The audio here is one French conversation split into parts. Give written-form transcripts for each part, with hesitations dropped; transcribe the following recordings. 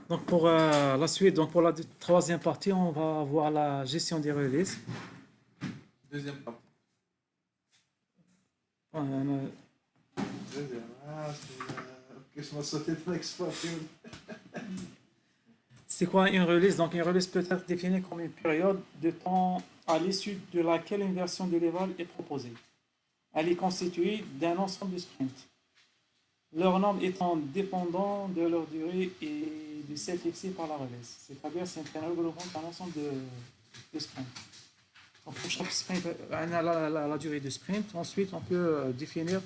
Donc pour la suite, donc pour la troisième partie, on va voir la gestion des releases. Deuxième partie. Euh, Deuxième. Ah, que je m'en sautais de l'expression. C'est quoi une release? Donc une release peut être définie comme une période de temps à l'issue de laquelle une version de l'Eval est proposée. Elle est constituée d'un ensemble de sprints, leur nombre étant dépendant de leur durée et de celle fixée par la release. C'est-à-dire c'est un regroupement d'un ensemble de sprints. Donc pour chaque sprint, on a la durée du sprint. Ensuite, on peut définir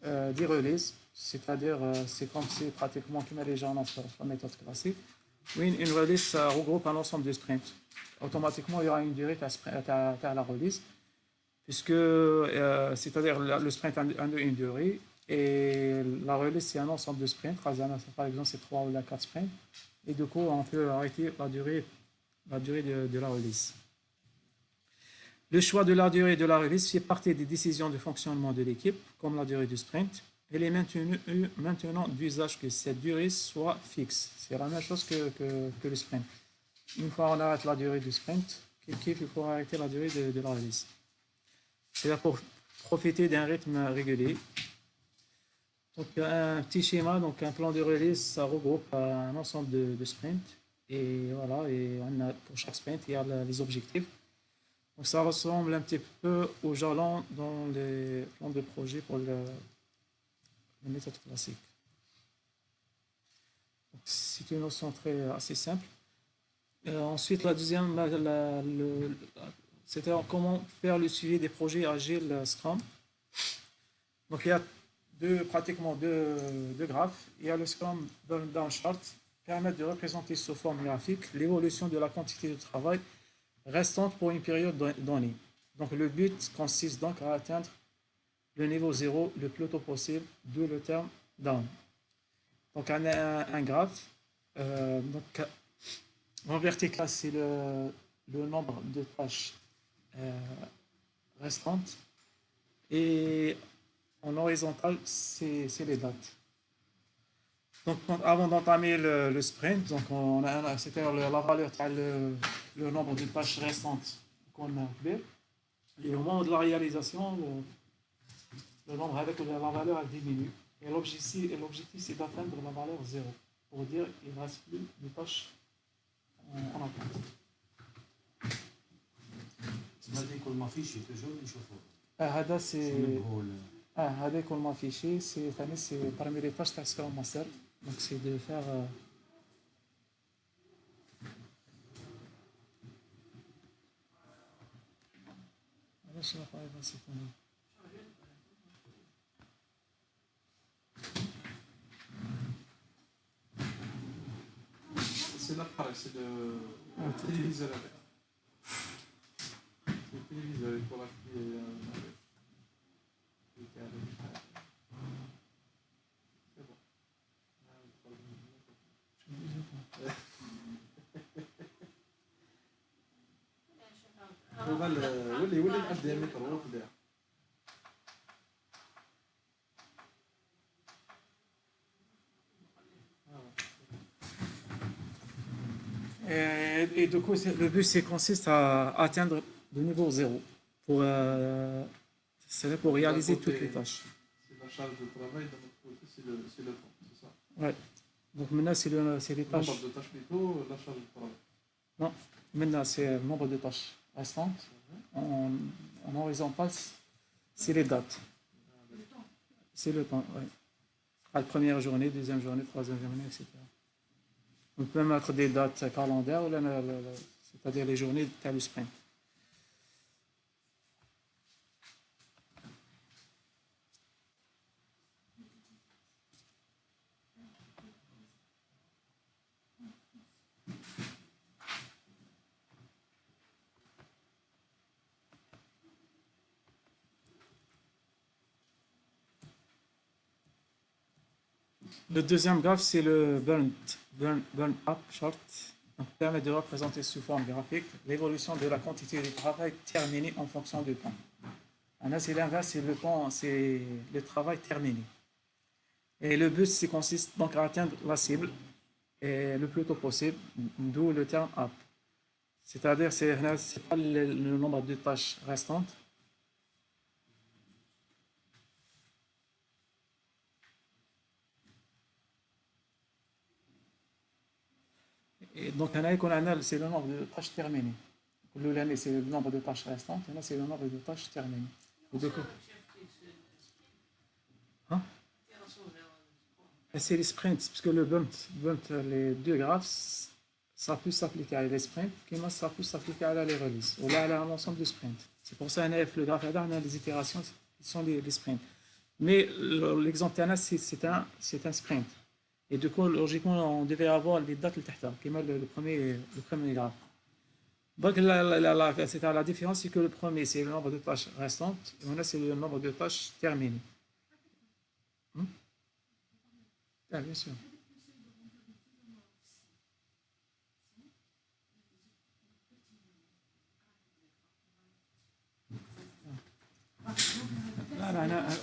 des releases, c'est-à-dire c'est pratiquement comme les gens dans la méthode classique. Oui, une release ça regroupe un ensemble de sprints. Automatiquement, il y aura une durée à la release, puisque c'est-à-dire le sprint a une durée et la release c'est un ensemble de sprints. Par exemple, c'est 3 ou 4 sprints. Et du coup, on peut arrêter la durée de la release. Le choix de la durée de la release fait partie des décisions de fonctionnement de l'équipe, comme la durée du sprint. Il est maintenant d'usage que cette durée soit fixe. C'est la même chose que le sprint. Une fois on arrête la durée du sprint, il faut arrêter la durée de la release. C'est là pour profiter d'un rythme régulier. Donc un petit schéma, donc un plan de release, ça regroupe un ensemble de sprints. Et voilà, et pour chaque sprint, il y a les objectifs. Donc ça ressemble un petit peu au jalon dans les plans de projet pour la méthode classique. C'est une notion assez simple. Ensuite, la deuxième, c'était comment faire le suivi des projets agiles Scrum. Donc il y a pratiquement deux graphes. Il y a le Scrum Down Chart qui permet de représenter sous forme graphique l'évolution de la quantité de travail restante pour une période donnée. Donc le but consiste donc à atteindre le niveau 0 le plus tôt possible, d'où le terme down. Donc un graphe, donc, en vertical c'est le nombre de tâches restantes et en horizontal c'est les dates. Donc avant d'entamer le sprint, donc c'est-à-dire la valeur, le nombre de tâches restantes qu'on a fait. Et au moment de la réalisation, le nombre avec la valeur elle diminue. Et l'objectif c'est d'atteindre la valeur 0. Pour dire qu'il ne reste plus de tâches en attente. هذا يكون ما فيش توجور نشوفوه. هذا سي هذا يكون ما فيشي سي ثاني سي parmi les tâches تاع سكرام ماستر. Donc c'est de faire علاش لا باغي باسيت انا C'est l'appareil, c'est le téléviseur. C'est le téléviseur, il faut l'appuyer. C'est bon. ولي نعدي الميكرو في الداخل. Et du coup, le but consiste à atteindre le niveau 0 pour réaliser toutes les tâches. C'est la charge de travail, de notre côté, c'est le temps, c'est ça? Ouais. Donc maintenant, c'est les tâches. Le nombre de tâches plutôt, la charge de travail. Non, maintenant, c'est le nombre de tâches restantes. En horizontal, c'est les dates. C'est le temps, oui. La première journée, deuxième journée, troisième journée, etc. On peut mettre des dates calendaires, c'est-à-dire les journées de sprint. Le deuxième graphe, c'est le burn-up chart. Donc, permet de représenter sous forme graphique l'évolution de la quantité de travail terminé en fonction du temps. Là, c'est l'inverse, c'est le travail terminé. Et le but, c'est consiste donc à atteindre la cible et le plus tôt possible, d'où le terme up. C'est-à-dire, c'est pas le nombre de tâches restantes. Et donc, c'est le nombre de tâches terminées. L'année, c'est le nombre de tâches restantes, et là, c'est le nombre de tâches terminées. Et du coup, hein? Et c'est les sprints, parce que le bunt, les deux graphes, ça peut s'appliquer à les sprints, qui ça peut s'appliquer à les releases, ou là, à l'ensemble de sprints. C'est pour ça que le graphe là, on a les itérations qui sont les sprints. Mais l'exemple TANA, c'est un sprint. Et du coup, logiquement, on devait avoir les dates qui est le premier graphe. Donc, la différence, c'est que le premier, c'est le nombre de tâches restantes, et là, c'est le nombre de tâches terminées. Ah, bien sûr.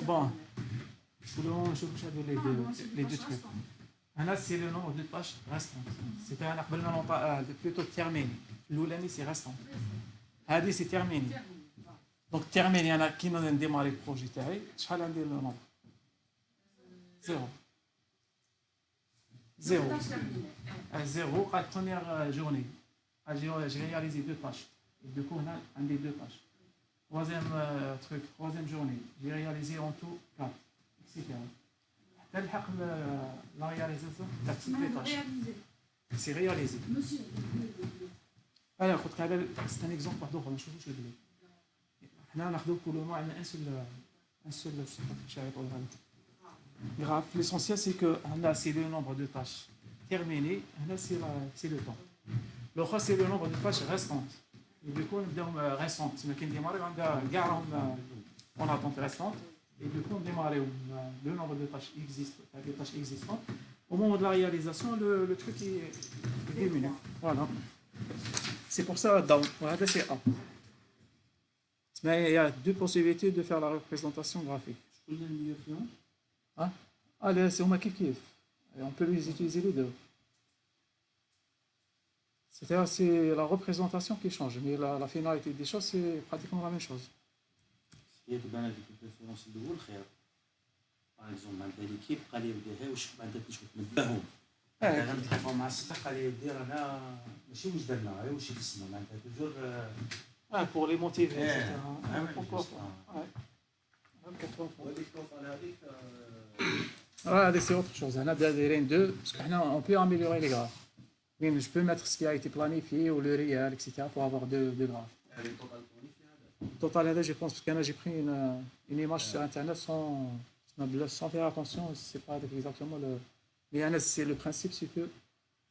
Bon, pour le moment, je cherche les deux trucs. Là, c'est le nombre de tâches restantes. C'est un plutôt terminé. L'oulani, c'est restant. Hadi, c'est terminé. Donc, terminé, il y en a qui n'ont démarré le projet. شحال عندي le nombre? Zéro. Zéro. Zéro, à la première journée. J'ai réalisé deux tâches. Et du coup, on a un des deux tâches. Troisième truc, troisième journée. J'ai réalisé en tout 4, etc. La réalisation, la petite tâche. C'est réalisé. Alors, c'est un exemple par d'autres. Nous avons pour le moment un seul graphe. L'essentiel, c'est que là, c'est le nombre de tâches terminées. Là, c'est le temps. Le reste, c'est le nombre de tâches restantes. Et du coup, on démarre restantes. On attend restantes. Et du coup, on démarre le nombre de tâches existantes. Au moment de la réalisation, le truc est diminué. Voilà. C'est pour ça, voilà, c'est A. Mais il y a deux possibilités de faire la représentation graphique. Hein? Allez, c'est au kiff. On peut les utiliser les deux. C'est-à-dire c'est la représentation qui change, mais la finalité des choses, c'est pratiquement la même chose. هي تبان هذيك البريفيرونس الاول خير باغ اكزومبل معناتها ليكيب قال لي يديرها واش معناتها تشوف نبههم غنتفقوا مع السطح قال لي دير انا ماشي واش درنا غير واش يتسمى معناتها توجور Pour les motiver, etc. Pourquoi pas. C'est autre chose. Parce qu'on peut améliorer les graphes. Oui, mais je peux mettre ce qui a été planifié ou le réel, etc. pour avoir deux graphes. Total, je pense, parce que j'ai pris une image sur Internet sans faire attention, c'est pas exactement le. Mais c'est le principe, c'est que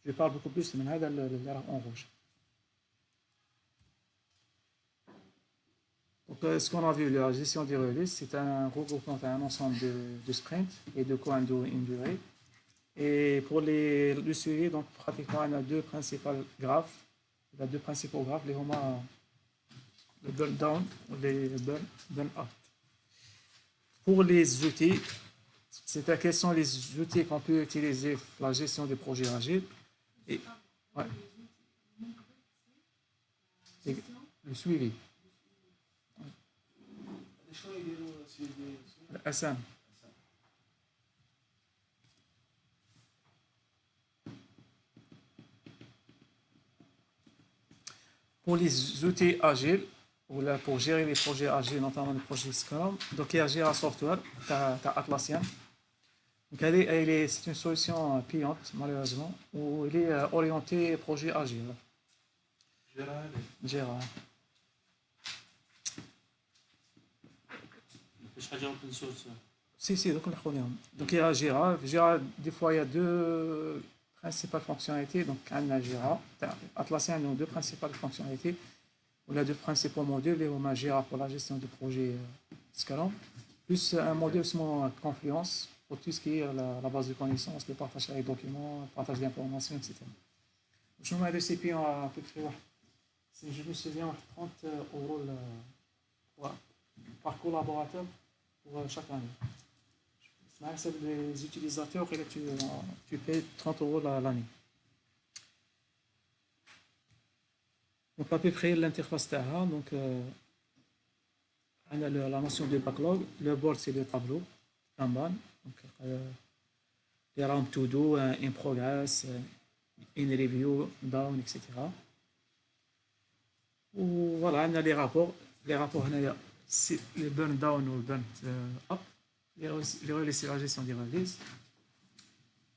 je parle beaucoup plus de en rouge. Donc, ce qu'on a vu, la gestion des relais, c'est un regroupement d'un ensemble de sprints et de coins une durée. Et pour le suivi, donc pratiquement, on a deux principaux graphes. Il y a deux principaux graphes, les hommes, le burn down ou les burn up. Pour les outils, c'est quels sont les outils qu'on peut utiliser pour la gestion des projets agiles. Et, ouais. Et le suivi. SM. Pour les outils agiles, ou là pour gérer les projets agiles, notamment les projets Scrum, donc il y a Jira Software, tu as Atlassian. Donc c'est une solution payante, malheureusement, où il est orienté projet agile. Jira. Si, donc on les. Donc il y a Jira. Jira, des fois, il y a deux principales fonctionnalités. Donc, on a Jira. Atlassian a deux principales fonctionnalités. On a deux principaux modules. Et on a Jira pour la gestion du projet Scrum. Plus un module seulement Confluence pour tout ce qui est la base de connaissances, le partage des documents, le partage d'informations, etc. Je me mets de CP à peu près, si je me souviens, 30 € par collaborateur pour chaque année. les utilisateurs, et là, tu payes 30 euros l'année. Donc à peu près l'interface تاعها. Donc on a la notion de backlog. Le board c'est le tableau Kanban. Donc there are to do, in progress, in review, down, etc. Ou voilà, on a les rapports. Les rapports, c'est le burn down ou le burn up. Les relais, c'est la gestion des relais.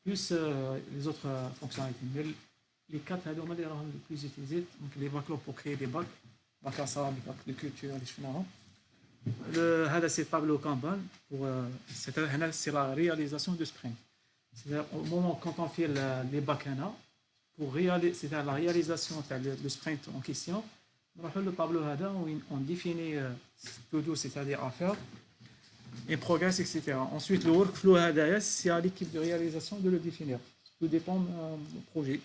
Plus les autres fonctionnalités. Mais les quatre هذو هما اللي راهم les plus utilisés. Donc les backlogs pour créer des bacs, bacs à sable, bacs de culture, اللي شفناهم. هذا c'est tableau Kanban pour c'est la réalisation de sprint. C'est-à-dire au moment quand on fait les bacs pour réaliser, c'est-à-dire la réalisation du sprint en question, نروحوا le tableau هذا où on définit to do, c'est-à-dire à faire, et progress, etc. Ensuite le workflow هذايا c'est à l'équipe de réalisation de le définir. Tout dépend du projet.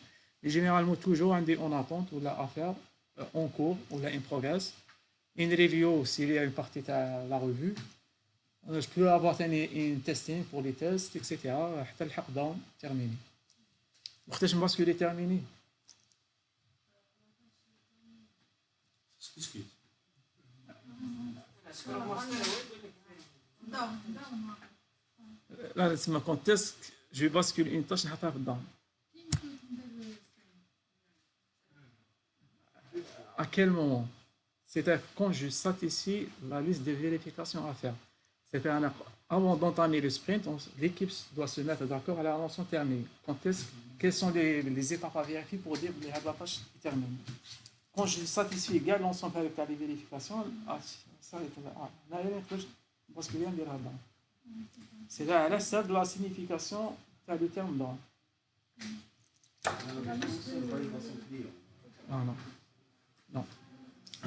Et généralement toujours en attente ou là à faire, en cours ou là in progress. Une review s'il y a une partie de la revue. Je peux avoir une testing pour les tests, etc. حتى الحق down terminé. وقتاش نباسكولي terminé. Là, c'est ma conteste. Je vais basculer une tâche نحطها في down. À quel moment? C'est-à-dire quand je satisfie la liste de vérifications à faire. C'est-à-dire avant d'entamer le sprint, l'équipe doit se mettre d'accord à la mention terminée. Quelles sont les étapes à vérifier pour dire que la tâche est terminée? Quand je satisfie égal l'ensemble avec les vérifications, ça est parce qu'il y a des radars. C'est-à-dire ça de la signification du terme dans. Non.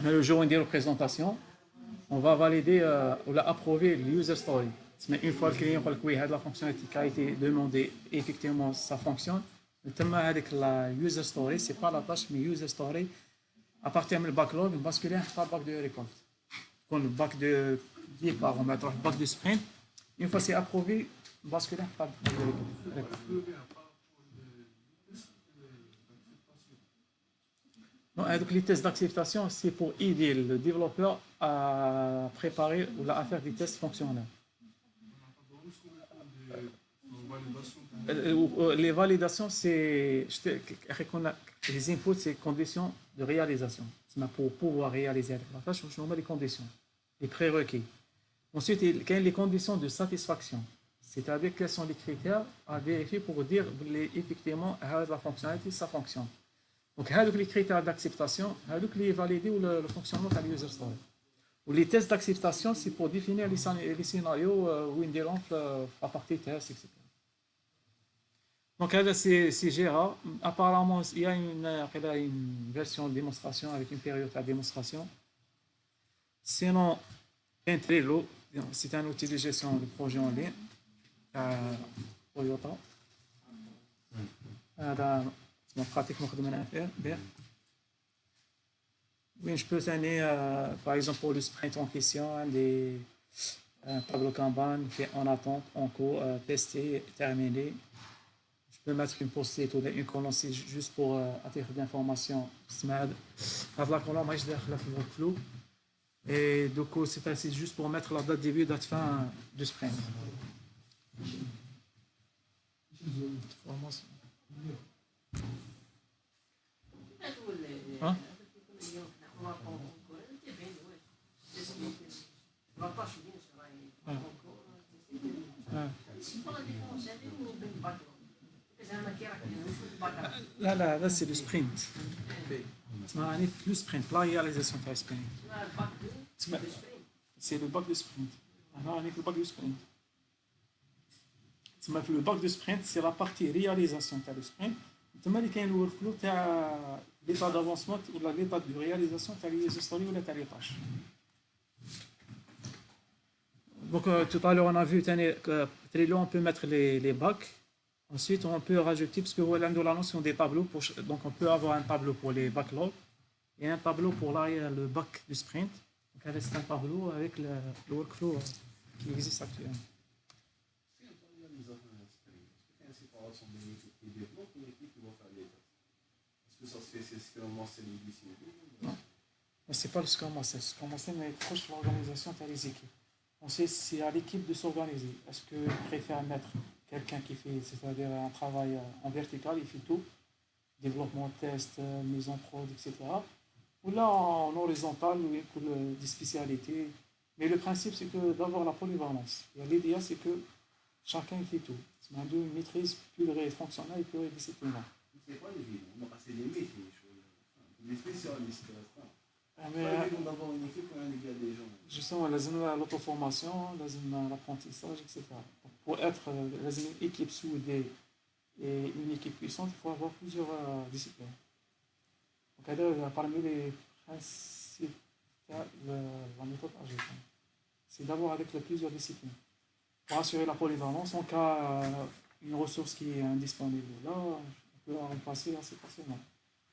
Le jour où on dit représentation, on va valider ou approuver le user story. Mais une fois le client dit oui, la fonctionnalité qui a été demandée, effectivement, ça fonctionne. Avec la user story, ce n'est pas la tâche, mais user story, à partir du backlog, on bascule par le bac de récolte. Quand le bac de départ, on met le bac de sprint, une fois c'est approuvé, on bascule par le bac de récolte. Non, donc les tests d'acceptation, c'est pour aider le développeur à préparer ou à faire des tests fonctionnels. Les validations, c'est les inputs, c'est conditions de réalisation. Pour pouvoir réaliser la tâche, je mets les conditions, les prérequis. Ensuite, il y a les conditions de satisfaction. C'est-à-dire quels sont les critères à vérifier pour dire effectivement la fonctionnalité, ça fonctionne. Donc, les critères d'acceptation, les valider ou le fonctionnement de l'user story. Ou les tests d'acceptation, c'est pour définir les scénarios où ils déroulent à partir de tests, etc. Donc, c'est Jira. Apparemment, il y a une version de démonstration avec une période à démonstration. Sinon, Trello, c'est un outil de gestion de projet en ligne. Toyota. Pratiquement bien. Oui, je peux donner, par exemple, pour le sprint en question, un tableau Kanban fait en attente, en cours, testé, terminé. Je peux mettre une post-it ou une colonne juste pour attirer d'informations. La colonne, moi, je vais faire le workflow. Et du coup, c'est juste pour mettre la date début, date fin du sprint. Formation. Hein? Là, c'est le sprint. Le sprint, la réalisation de sprint. C'est le bac de sprint. Le bac de sprint. Le bac de sprint, c'est la partie réalisation de sprint. ثم اللي كاين الورك تاع l'état d'avancement ou l'état de réalisation تاع les stories ou les tâches. Donc tout à l'heure on a vu que Trello on peut mettre les bacs. Ensuite on peut rajouter parce que voilà la notion des tableaux donc on peut avoir un tableau pour les backlogs et un tableau pour le bac du sprint. Donc c'est un tableau avec le workflow qui existe actuellement. Scrum Master اللي بيسير. Mais c'est pas le Scrum Master. Le Scrum Master est proche de l'organisation de les équipes. On sait c'est à l'équipe de s'organiser. Est-ce que je préfère mettre quelqu'un qui fait, c'est-à-dire un travail en vertical, il fait tout, développement, test, mise en prod, etc. Ou là en horizontal, oui, pour des spécialités. Mais le principe, c'est que d'avoir la polyvalence. Et l'idéal, c'est que chacun fait tout. C'est une maîtrise pure fonctionnelle et pure disciplinaire. C'est pas évident. C'est des métiers. Des spécialistes. Mais pas évident d'avoir une équipe quand il y a des gens. justement, l'auto-formation, l'apprentissage, etc. Donc, pour être une équipe soudée et une équipe puissante, il faut avoir plusieurs disciplines. Donc, parmi les principes de la méthode agile, c'est d'avoir avec plusieurs disciplines. Pour assurer la polyvalence, en cas une ressource qui est indisponible, là, on peut la remplacer assez facilement.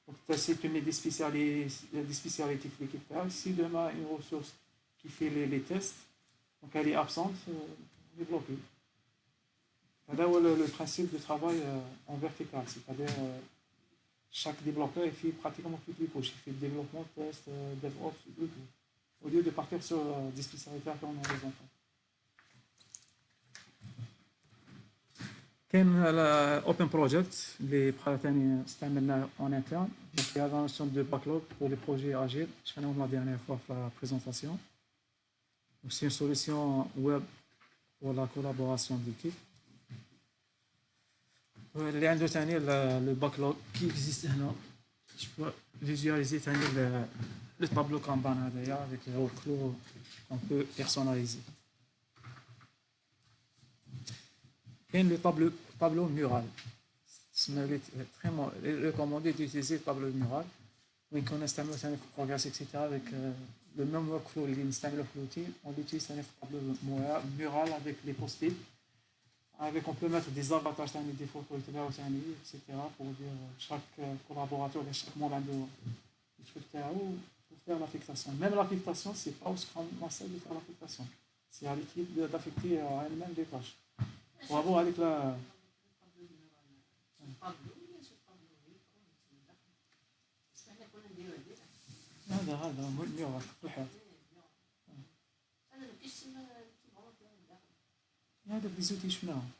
Donc, si tu mets des spécialités de l'équipe, si demain une ressource qui fait les tests, donc elle est absente, on est bloqué. C'est le principe de travail en vertical, c'est-à-dire chaque développeur il fait pratiquement toutes les couches. Il fait développement, test, DevOps, tout. Au lieu de partir sur des spécialités en horizontal. كاين الاوبن بروجيكت اللي بقى ثاني استعملناه اون انترن دونك هذا نوسيون دو باكلوج بور لي بروجي اجيل شفناهم لا ديرنيير فوا في لا بريزونطاسيون دونك سي اون سوليسيون ويب pour la collaboration d'équipe. اللي عنده ثاني لو باكلوج كي اكزيست هنا je peux visualiser ثاني le tableau Kanban هذايا avec les workflows qu'on peut personnaliser. Et le tableau mural. C'est très recommandé d'utiliser le tableau mural. Oui, quand on installe un progrès, etc. avec le même workflow, on utilise un tableau mural avec les post-it. On peut mettre des avatars, des photos, etc. pour dire chaque collaborateur et chaque membre de truc pour faire l'affectation. Même l'affectation, c'est pas au Scrum Master de faire l'affectation. C'est à l'équipe d'affecter à elle-même des tâches. Bravo avec la. هذا ميوغا في الحياة. هذا في زوتي شفناهم.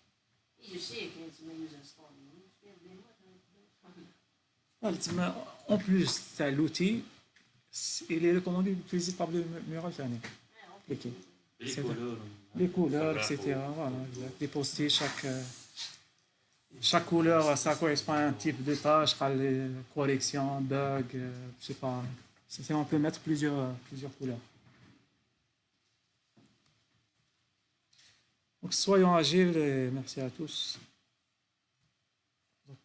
تما en plus تاع l'outil il est recommandé d'utiliser par le mural ثاني. Les couleurs, etc. Voilà, les post-it, chaque couleur, ça correspond à un type de tâche, les corrections, bugs, je sais pas. On peut mettre plusieurs couleurs. Donc, soyons agiles et merci à tous. Donc,